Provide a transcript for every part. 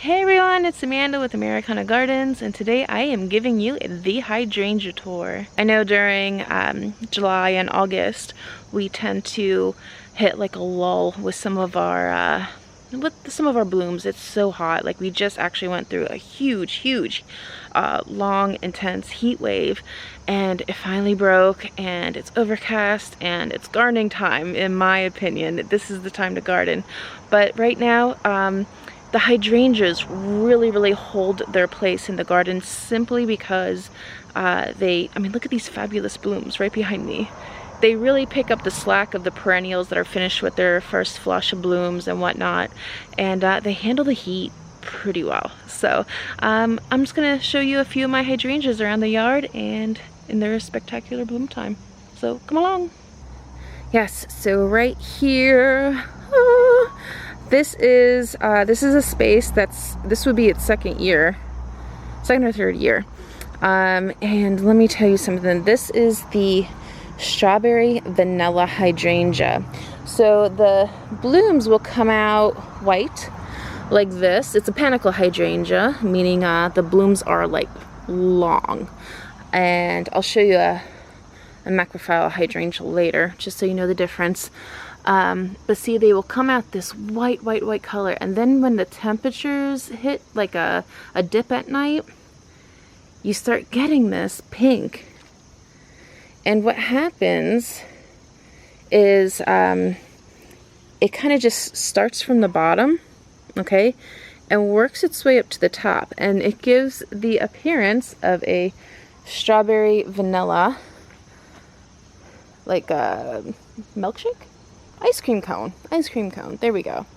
Hey everyone, it's Amanda with Americana Gardens, and today I am giving you the hydrangea tour. I know during July and August we tend to hit like a lull with some of our blooms. It's so hot. Like, we just actually went through a huge long intense heat wave, and it finally broke, and it's overcast, and it's gardening time. In my opinion, this is the time to garden. But right now the hydrangeas really hold their place in the garden, simply because I mean, look at these fabulous blooms right behind me. They really pick up the slack of the perennials that are finished with their first flush of blooms and whatnot, and they handle the heat pretty well. So I'm just gonna show you a few of my hydrangeas around the yard and in their spectacular bloom time. So come along. Yes, so right here, this is a space this would be its second or third year. And let me tell you something. This is the strawberry vanilla hydrangea. So the blooms will come out white like this. It's a panicle hydrangea, meaning the blooms are like long. And I'll show you a Macrophylla hydrangea later, just so you know the difference. But see, they will come out this white color, and then when the temperatures hit like a dip at night, you start getting this pink. And what happens is it kind of just starts from the bottom, okay, and works its way up to the top, and it gives the appearance of a strawberry vanilla, like a milkshake? Ice cream cone, there we go.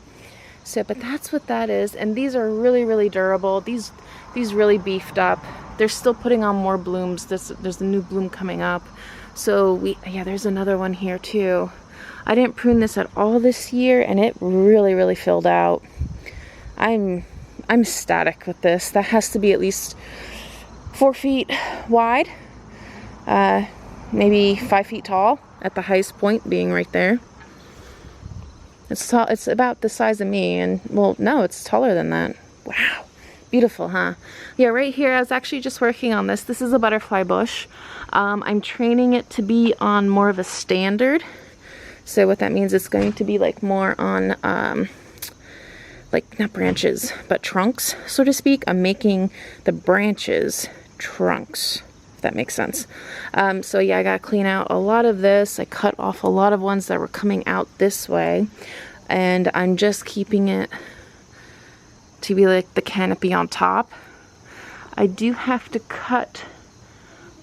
So, but that's what that is, and these are really durable. These really beefed up. They're still putting on more blooms. There's a new bloom coming up. So there's another one here too. I didn't prune this at all this year, and it really filled out. I'm ecstatic with this. That has to be at least 4 feet wide, maybe 5 feet tall at the highest point being right there. It's tall. It's about the size of me, and well, no, it's taller than that. Wow, beautiful, huh? Yeah, right here, I was actually just working on this. This is a butterfly bush. I'm training it to be on more of a standard. So what that means, it's going to be like more on, like not branches, but trunks, so to speak. I'm making the branches trunks, if that makes sense. So yeah, I gotta clean out a lot of this. I cut off a lot of ones that were coming out this way, and I'm just keeping it to be like the canopy on top. I do have to cut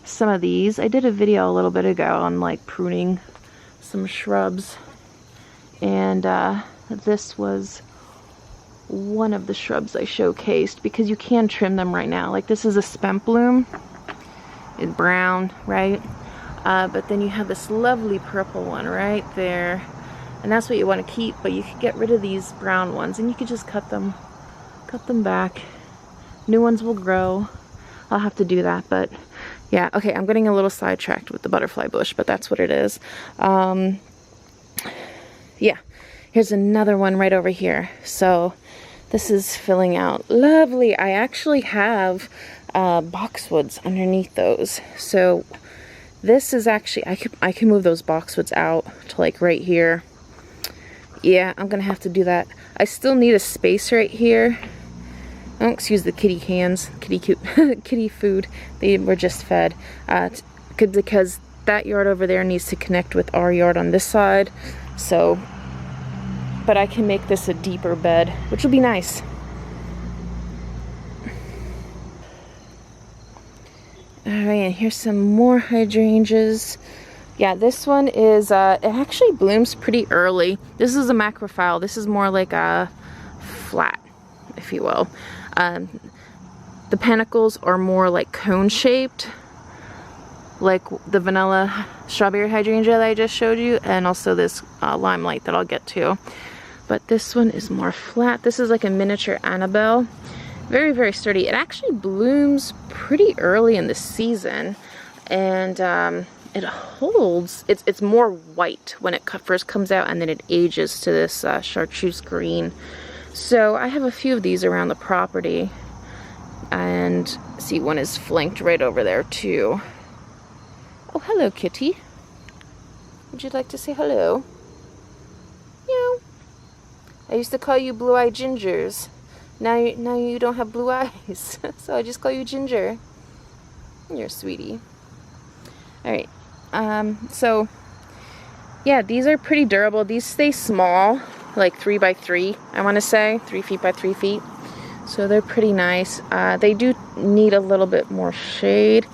some of these. I did a video a little bit ago on like pruning some shrubs, and this was one of the shrubs I showcased, because you can trim them right now. Like, this is a spent bloom. It's brown, right? But then you have this lovely purple one right there, and that's what you want to keep. But you could get rid of these brown ones, and you could just cut them back. New ones will grow. I'll have to do that, but yeah. Okay, I'm getting a little sidetracked with the butterfly bush, but that's what it is. Yeah, here's another one right over here. So this is filling out lovely. I actually have boxwoods underneath those. So this is actually, I can move those boxwoods out to like right here. Yeah, I'm gonna have to do that. I still need a space right here. Oh, excuse the kitty cans, kitty food. They were just fed. Because that yard over there needs to connect with our yard on this side. So, but I can make this a deeper bed, which will be nice. Alright, and here's some more hydrangeas. Yeah, this one is, it actually blooms pretty early. This is a Macrophylla. This is more like a flat, if you will. The panicles are more like cone shaped, like the vanilla strawberry hydrangea that I just showed you, and also this Limelight that I'll get to. But this one is more flat. This is like a miniature Annabel. Very sturdy. It actually blooms pretty early in the season, and it holds, it's more white when it first comes out, and then it ages to this chartreuse green. So I have a few of these around the property, and see, one is flanked right over there too. Oh, hello, kitty. Would you like to say hello? Meow. I used to call you blue-eyed gingers. Now you don't have blue eyes, so I just call you Ginger. You're a sweetie. All right. So yeah, these are pretty durable. These stay small, like 3 by 3, I want to say, 3 feet by 3 feet. So they're pretty nice. They do need a little bit more shade,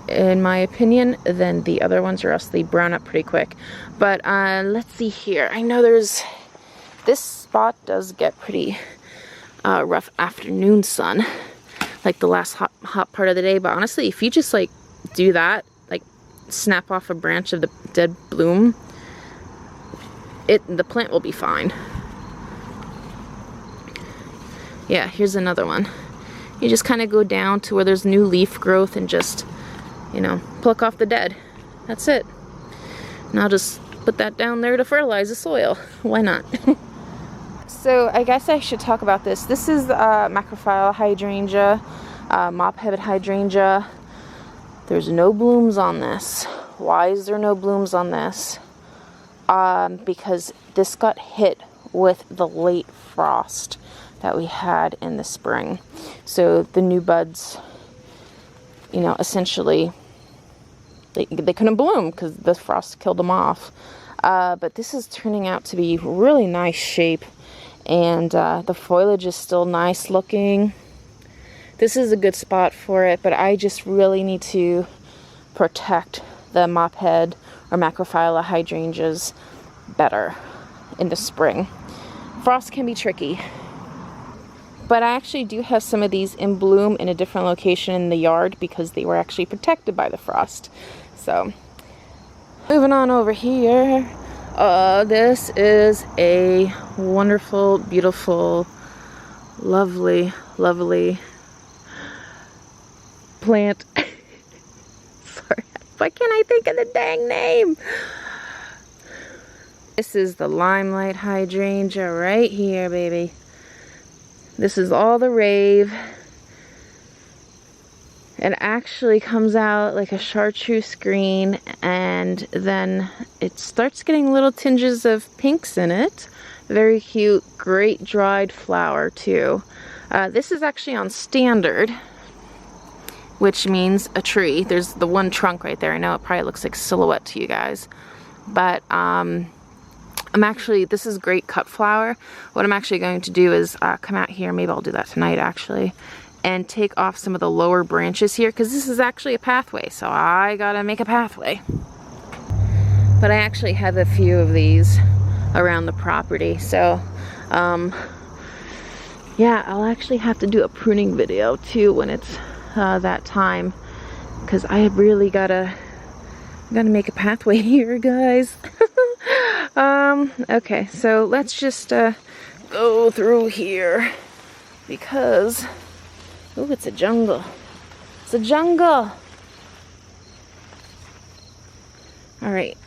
in my opinion, than the other ones, or else they brown up pretty quick. But let's see here. I know this spot does get pretty rough afternoon sun, like the last hot part of the day. But honestly, if you just like do that, like snap off a branch of the dead bloom, the plant will be fine. Yeah, here's another one. You just kind of go down to where there's new leaf growth and just, you know, pluck off the dead. That's it. And I'll just put that down there to fertilize the soil. Why not? So I guess I should talk about this. This is Macrophylla hydrangea, mop-headed hydrangea. There's no blooms on this. Why is there no blooms on this? Because this got hit with the late frost that we had in the spring. So the new buds, you know, essentially they couldn't bloom because the frost killed them off. But this is turning out to be really nice shape, and the foliage is still nice looking. This is a good spot for it, but I just really need to protect the mophead or Macrophylla hydrangeas better in the spring. Frost can be tricky. But I actually do have some of these in bloom in a different location in the yard because they were actually protected by the frost. So, moving on over here. This is a wonderful, beautiful, lovely, lovely plant. Sorry, why can't I think of the dang name? This is the Limelight hydrangea right here, baby. This is all the rave. It actually comes out like a chartreuse green, and then it starts getting little tinges of pinks in it. Very cute, great dried flower too. This is actually on standard, which means a tree. There's the one trunk right there. I know it probably looks like silhouette to you guys, but this is great cut flower. What I'm actually going to do is come out here, maybe I'll do that tonight actually, and take off some of the lower branches here, because this is actually a pathway, so I gotta make a pathway. But I actually have a few of these around the property, so yeah, I'll actually have to do a pruning video too when it's that time, because I really gotta make a pathway here, guys. Okay, so let's just go through here, because ooh, it's a jungle. It's a jungle. All right,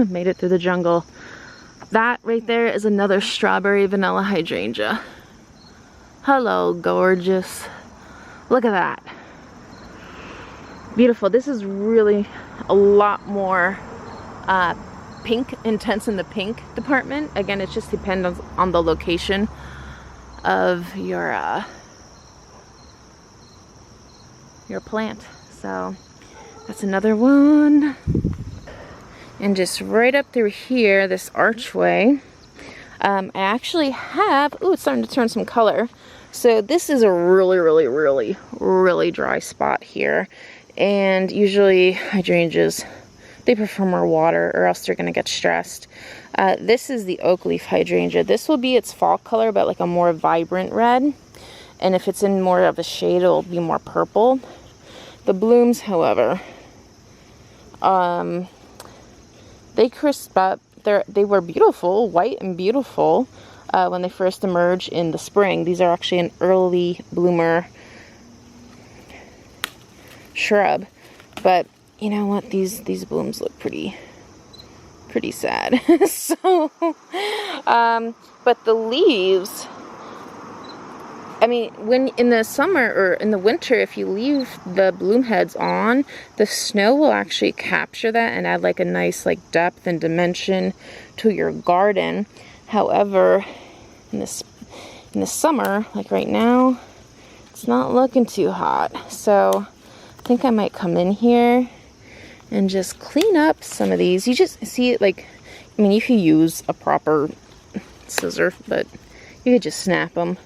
made it through the jungle. That right there is another strawberry vanilla hydrangea. Hello, gorgeous. Look at that. Beautiful. This is really a lot more pink, intense in the pink department. Again, it just depends on the location of your plant. So that's another one. And just right up through here, this archway, I actually have, ooh, it's starting to turn some color. So this is a really dry spot here. And usually hydrangeas, they prefer more water or else they're gonna get stressed. This is the Oakleaf hydrangea. This will be its fall color, but like a more vibrant red. And if it's in more of a shade, it'll be more purple. The blooms, however, they crisp up. They were beautiful, white and beautiful when they first emerged in the spring. These are actually an early bloomer shrub, but you know what? These blooms look pretty sad. So, but the leaves I mean, when in the summer or in the winter, if you leave the bloom heads on, the snow will actually capture that and add like a nice like depth and dimension to your garden. However, in the summer, like right now, it's not looking too hot. So I think I might come in here and just clean up some of these. You just see it like, I mean, you could use a proper scissor, but you could just snap them.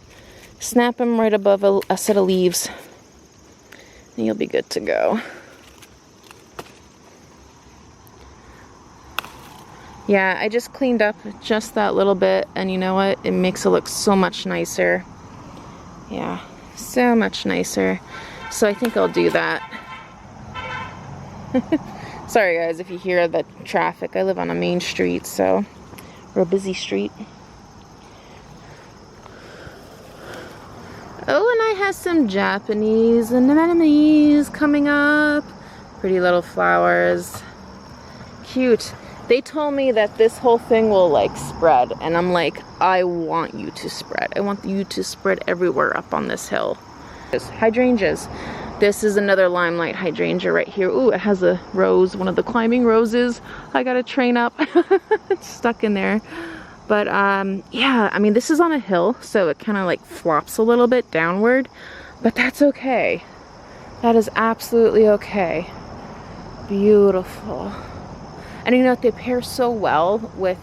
Snap them right above a set of leaves, and you'll be good to go. Yeah, I just cleaned up just that little bit, and you know what? It makes it look so much nicer. Yeah, so much nicer. So I think I'll do that. Sorry guys if you hear the traffic. I live on a main street, so we're a busy street. Oh, and I have some Japanese anemones coming up. Pretty little flowers. Cute. They told me that this whole thing will like spread, and I'm like, I want you to spread. I want you to spread everywhere up on this hill. Hydrangeas. This is another Limelight hydrangea right here. Ooh, it has a rose, one of the climbing roses. I gotta train up. It's stuck in there. But yeah, I mean, this is on a hill, so it kind of like flops a little bit downward, but that's okay. That is absolutely okay. Beautiful. And you know what, they pair so well with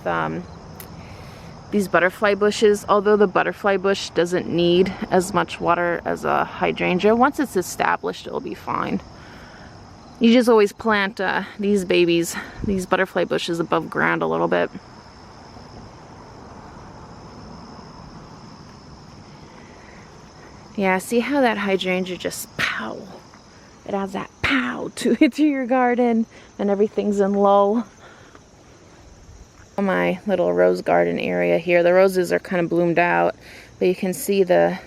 these butterfly bushes. Although the butterfly bush doesn't need as much water as a hydrangea, once it's established, it'll be fine. You just always plant these babies, these butterfly bushes above ground a little bit. Yeah, see how that hydrangea just pow. It adds that pow to your garden, and everything's in lull. My little rose garden area here, the roses are kind of bloomed out, but you can see the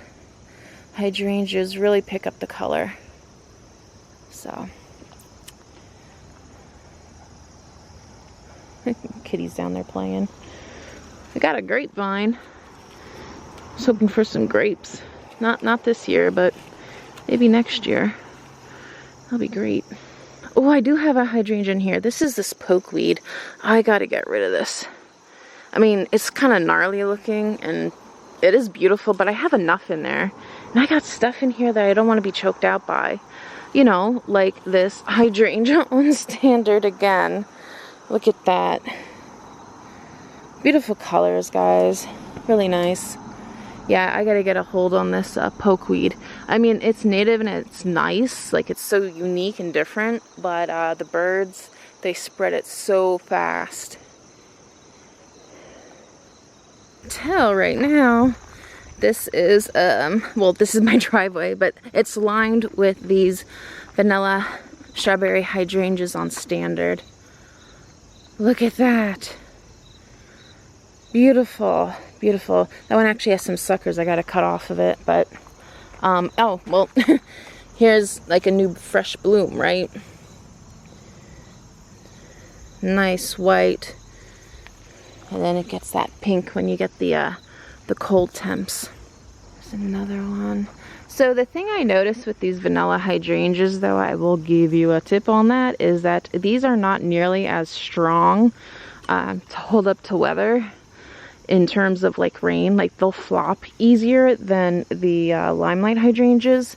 hydrangeas really pick up the color. So, kitty's down there playing. I got a grapevine. I was hoping for some grapes. Not this year, but maybe next year. That'll be great. Oh, I do have a hydrangea in here. This is this pokeweed. I gotta get rid of this. I mean, it's kind of gnarly looking, and it is beautiful, but I have enough in there. And I got stuff in here that I don't want to be choked out by. You know, like this hydrangea on standard again. Look at that. Beautiful colors, guys. Really nice. Yeah, I gotta get a hold on this pokeweed. I mean, it's native and it's nice. Like, it's so unique and different. But the birds, they spread it so fast. Tell right now, this is, well, this is my driveway, but it's lined with these vanilla strawberry hydrangeas on standard. Look at that. Beautiful. Beautiful. That one actually has some suckers I gotta cut off of it, but oh, well, here's like a new fresh bloom, right? Nice white. And then it gets that pink when you get the cold temps. There's another one. So the thing I noticed with these vanilla hydrangeas, though, I will give you a tip on that, is that these are not nearly as strong to hold up to weather. In terms of like rain, like they'll flop easier than the Limelight hydrangeas,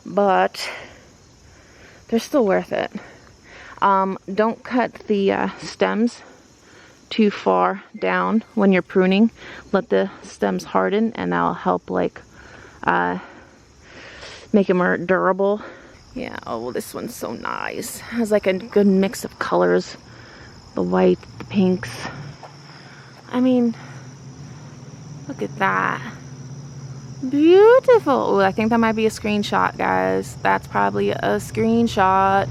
but they're still worth it. Don't cut the stems too far down when you're pruning. Let the stems harden, and that'll help like make it more durable. Yeah, oh, this one's so nice. It has like a good mix of colors. The white, the pinks. I mean, look at that. Beautiful. Ooh, I think that might be a screenshot, guys. That's probably a screenshot.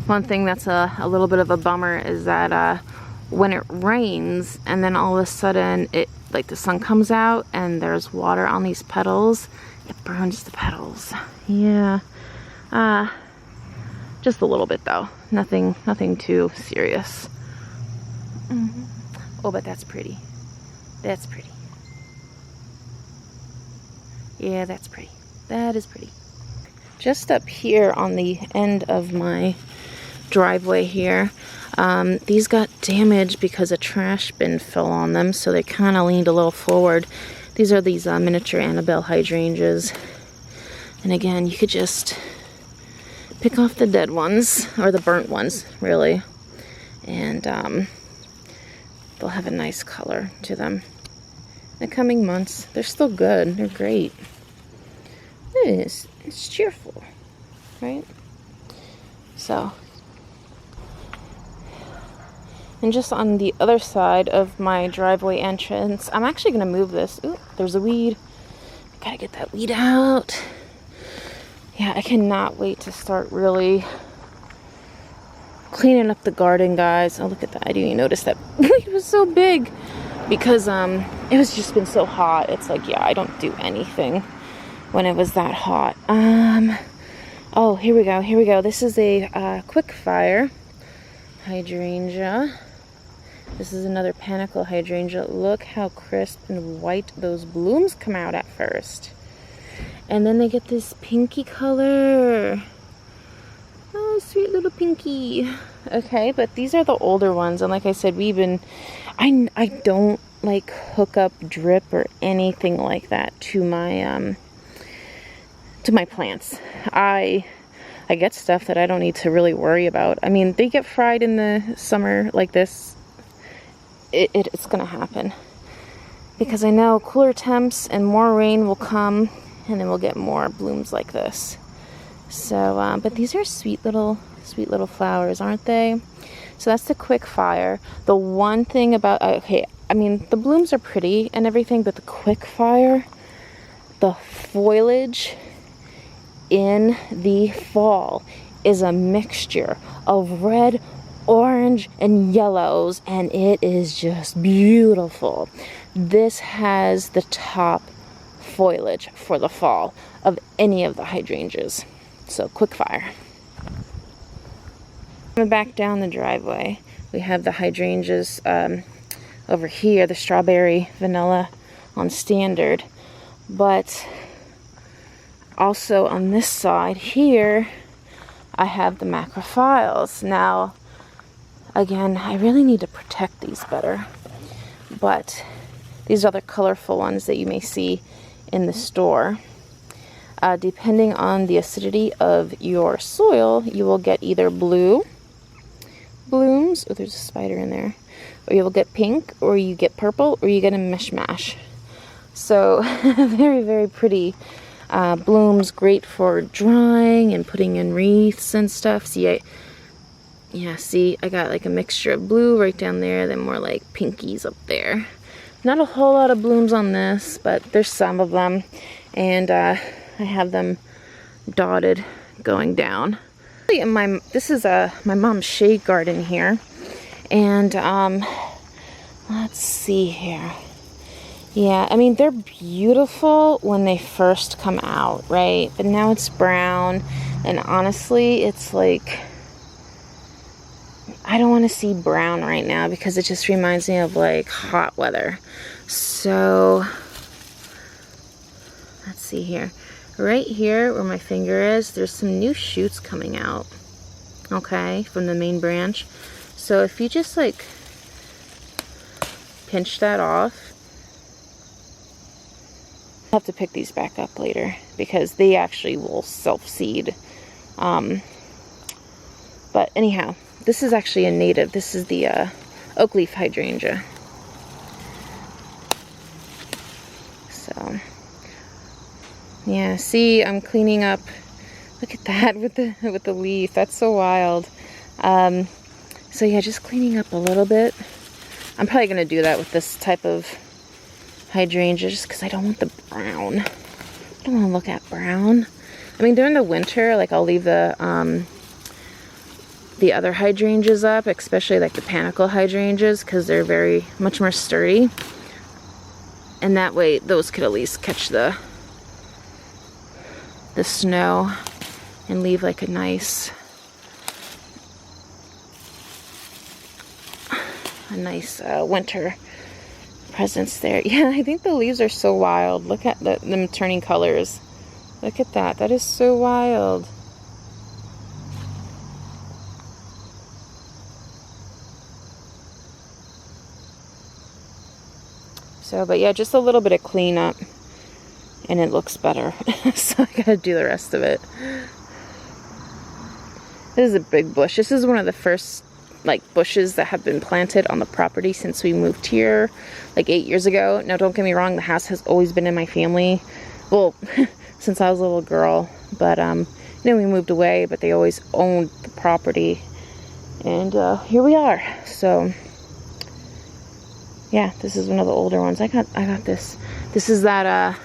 One thing that's a little bit of a bummer is that when it rains and then all of a sudden it, like, the sun comes out and there's water on these petals, it burns the petals. Yeah. Just a little bit though. Nothing too serious. Oh, but that's pretty. That's pretty. Yeah, that's pretty. That is pretty. Just up here on the end of my driveway here, these got damaged because a trash bin fell on them, so they kind of leaned a little forward. These are these miniature Annabel hydrangeas. And again, you could just pick off the dead ones, or the burnt ones, really. And they'll have a nice color to them. In the coming months, they're still good. They're great. It is. It's cheerful, right? So, and just on the other side of my driveway entrance, I'm actually going to move this. Ooh, there's a weed. Gotta get that weed out. Yeah, I cannot wait to start really cleaning up the garden, guys. Oh, look at that. I didn't even notice that weed was so big because it was just been so hot. It's like, yeah, I don't do anything when it was that hot. Oh, here we go. Here we go. This is a quick fire hydrangea. This is another panicle hydrangea. Look how crisp and white those blooms come out at first. And then they get this pinky color. Oh, sweet little pinky. Okay, but these are the older ones. And like I said, I don't like hook up drip or anything like that to my plants. I get stuff that I don't need to really worry about. I mean, they get fried in the summer like this. It's gonna happen. Because I know cooler temps and more rain will come, and then we'll get more blooms like this. So, but these are sweet little flowers, aren't they? So that's the quick fire. The one thing about, okay, I mean, the blooms are pretty and everything, but the quick fire, the foliage in the fall is a mixture of red, orange, and yellows, and it is just beautiful. This has the top foliage for the fall of any of the hydrangeas. So quick fire. Coming back down the driveway, we have the hydrangeas over here, the strawberry vanilla on standard, but also on this side here I have the macrophyllas. Now again, I really need to protect these better, but these are the colorful ones that you may see in the store. Depending on the acidity of your soil, you will get either blue blooms, oh, there's a spider in there, or you will get pink, or you get purple, or you get a mishmash. So very, very pretty blooms, great for drying and putting in wreaths and stuff. See, I got like a mixture of blue right down there, then more like pinkies up there. Not a whole lot of blooms on this, but there's some of them, and I have them dotted going down. This is my mom's shade garden here, and let's see here. Yeah, I mean, they're beautiful when they first come out, right? But now it's brown, and honestly, it's like, I don't want to see brown right now because it just reminds me of like hot weather. So let's see here. Right here where my finger is, there's some new shoots coming out, okay, from the main branch. So if you just like pinch that off, I'll have to pick these back up later because they actually will self-seed. But anyhow, this is actually a native. This is the Oakleaf hydrangea. So yeah, see, I'm cleaning up. Look at that with the leaf. That's so wild. So yeah, just cleaning up a little bit. I'm probably gonna do that with this type of hydrangea just because I don't want the brown. I don't want to look at brown. I mean, during the winter, like I'll leave the other hydrangeas up, especially like the panicle hydrangeas, because they're very much more sturdy. And that way, those could at least catch the snow and leave like a nice a nice winter presence there. Yeah, I think the leaves are so wild. Look at them turning colors. Look at that. That is so wild. So, but yeah, just a little bit of cleanup and it looks better. So I gotta do the rest of it. This is a big bush. This is one of the first like bushes that have been planted on the property since we moved here like 8 years ago. Now don't get me wrong, the house has always been in my family. Well, since I was a little girl, but you know, we moved away, but they always owned the property. And here we are. So yeah, this is one of the older ones. I got this. This is that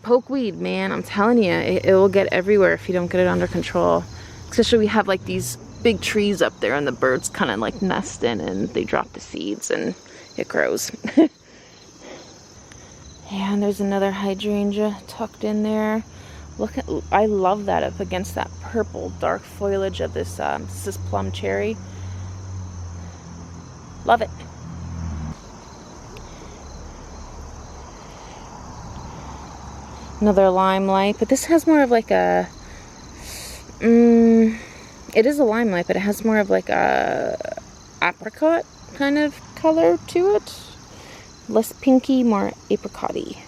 pokeweed, man. I'm telling you, it will get everywhere if you don't get it under control. Especially we have like these big trees up there and the birds kind of like nest in and they drop the seeds and it grows. Yeah, and there's another hydrangea tucked in there. Look at, I love that up against that purple dark foliage of this plum cherry. Love it. Another limelight, but this has more of like a it is a limelight, but it has more of like a apricot kind of color to it. Less pinky, more apricot-y.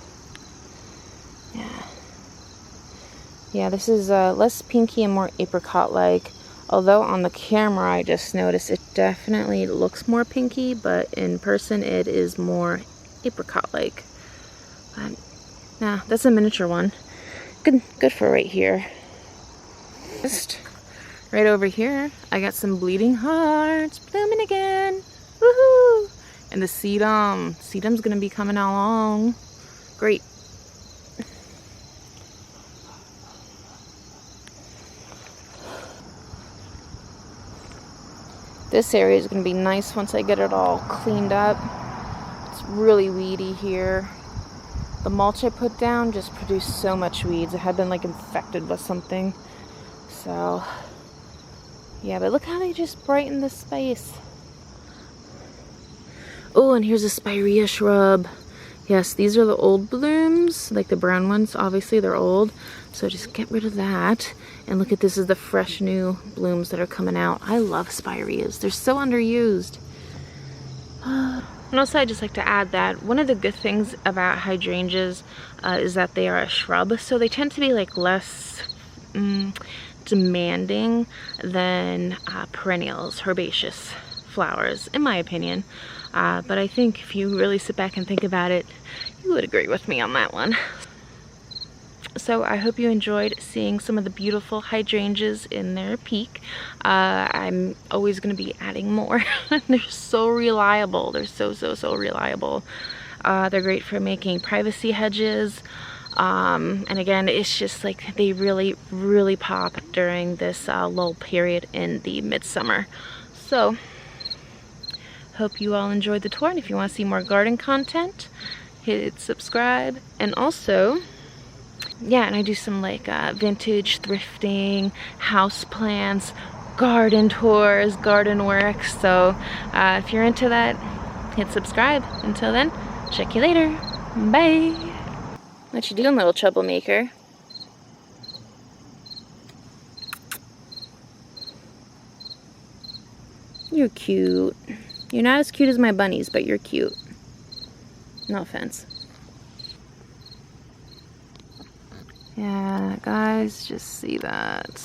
Yeah, this is less pinky and more apricot-like. Although on the camera I just noticed it definitely looks more pinky, but in person it is more apricot-like. Nah, that's a miniature one. Good for right here. Just right over here, I got some bleeding hearts blooming again. Woohoo! And the sedum's gonna be coming along. Great. This area is gonna be nice once I get it all cleaned up. It's really weedy here. The mulch I put down just produced so much weeds. It had been like infected with something. So, yeah, but look how they just brighten the space. Oh, and here's a spirea shrub. Yes, these are the old blooms, like the brown ones. Obviously, they're old. So just get rid of that. And look at this is the fresh new blooms that are coming out. I love spireas. They're so underused. And also, I'd just like to add that one of the good things about hydrangeas is that they are a shrub, so they tend to be like less demanding than perennials, herbaceous flowers, in my opinion. But I think if you really sit back and think about it, you would agree with me on that one. So I hope you enjoyed seeing some of the beautiful hydrangeas in their peak. I'm always going to be adding more. They're so reliable. They're so reliable. They're great for making privacy hedges. And again, it's just like they really pop during this lull period in the midsummer. So hope you all enjoyed the tour, and if you want to see more garden content, hit subscribe. And also, yeah, and I do some like vintage thrifting, house plants, garden tours, garden work. So if you're into that, hit subscribe. Until then, check you later. Bye. What you doing, little troublemaker? You're cute. You're not as cute as my bunnies, but you're cute. No offense. Yeah, guys, just see that.